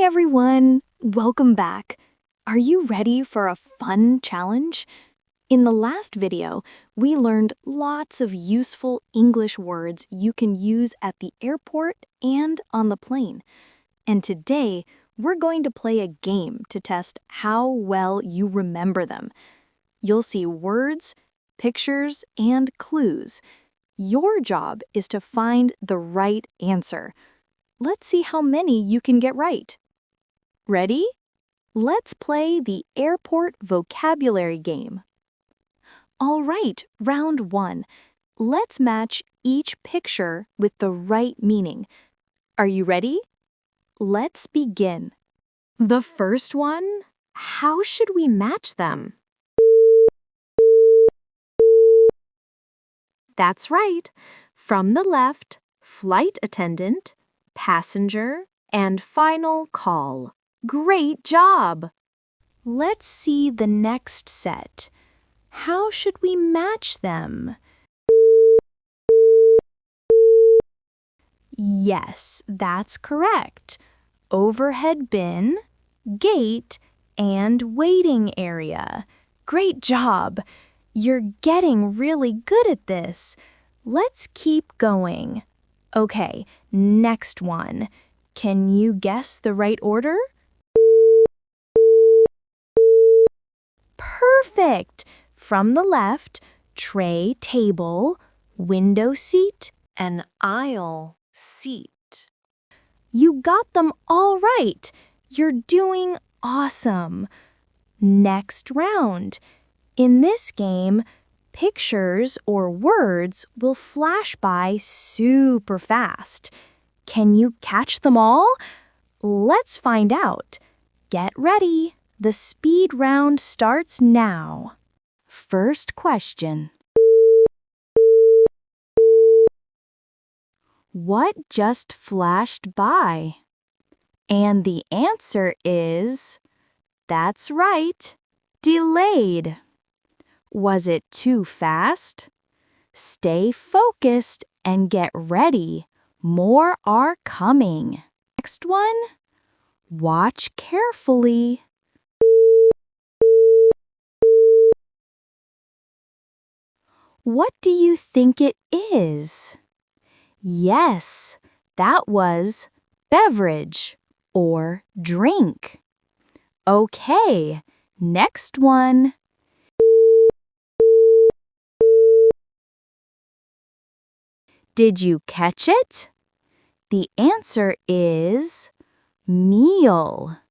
everyone! Welcome back. Are you ready for a fun challenge? In the last video, we learned lots of useful English words you can use at the airport and on the plane. And today, we're going to play a game to test how well you remember them. You'll see words, pictures, and clues. Your job is to find the right answer. Let's see how many you can get right. Ready? Let's play the airport vocabulary game. All right, round 1. Let's match each picture with the right meaning. Are you ready? Let's begin. The first one, how should we match them? That's right. From the left, flight attendant, passenger, and final call. Great job! Let's see the next set. How should we match them? Yes, that's correct. Overhead bin, gate, and waiting area. Great job! You're getting really good at this. Let's keep going. Okay, next one. Can you guess the right order? Perfect! From the left, tray, table, window seat, and aisle seat. You got them all right. You're doing awesome. Next round. In this game, pictures or words will flash by super fast. Can you catch them all? Let's find out. Get ready. The speed round starts now. First question. What just flashed by? And the answer is, that's right, delayed. Was it too fast? Stay focused and get ready. More are coming. Next one. Watch carefully. What do you think it is? Yes, that was beverage or drink. Okay, next one. Did you catch it? The answer is meal.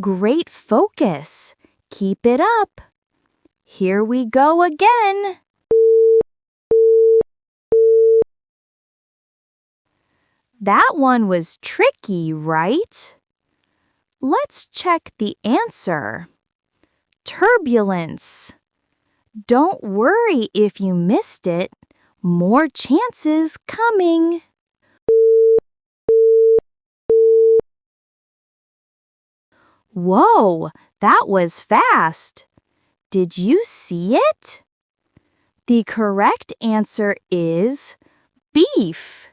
Great focus. Keep it up. Here we go again. That one was tricky, right? Let's check the answer. Turbulence. Don't worry if you missed it. More chances coming. Whoa, that was fast. Did you see it? The correct answer is beef.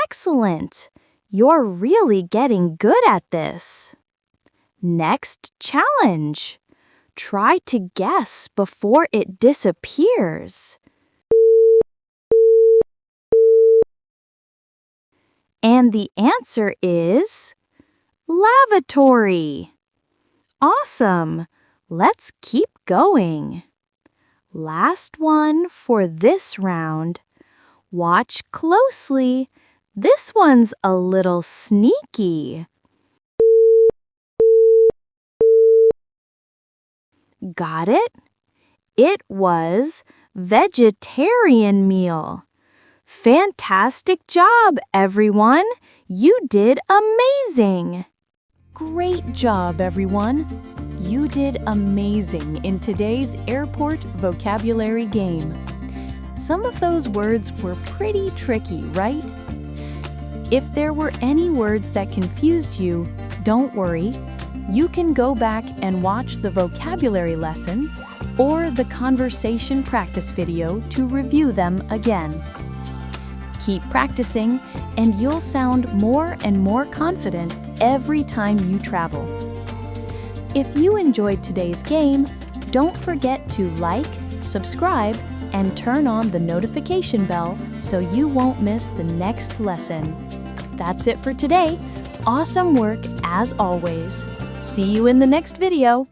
Excellent. You're really getting good at this. Next challenge. Try to guess before it disappears. And the answer is lavatory. Awesome. Let's keep going. Last one for this round. Watch closely. This one's a little sneaky. Got it? It was vegetarian meal. Fantastic job, everyone! You did amazing! Great job, everyone! You did amazing in today's airport vocabulary game. Some of those words were pretty tricky, right? If there were any words that confused you, don't worry. You can go back and watch the vocabulary lesson or the conversation practice video to review them again. Keep practicing, and you'll sound more and more confident every time you travel. If you enjoyed today's game, don't forget to like, subscribe, and turn on the notification bell so you won't miss the next lesson. That's it for today. Awesome work as always. See you in the next video.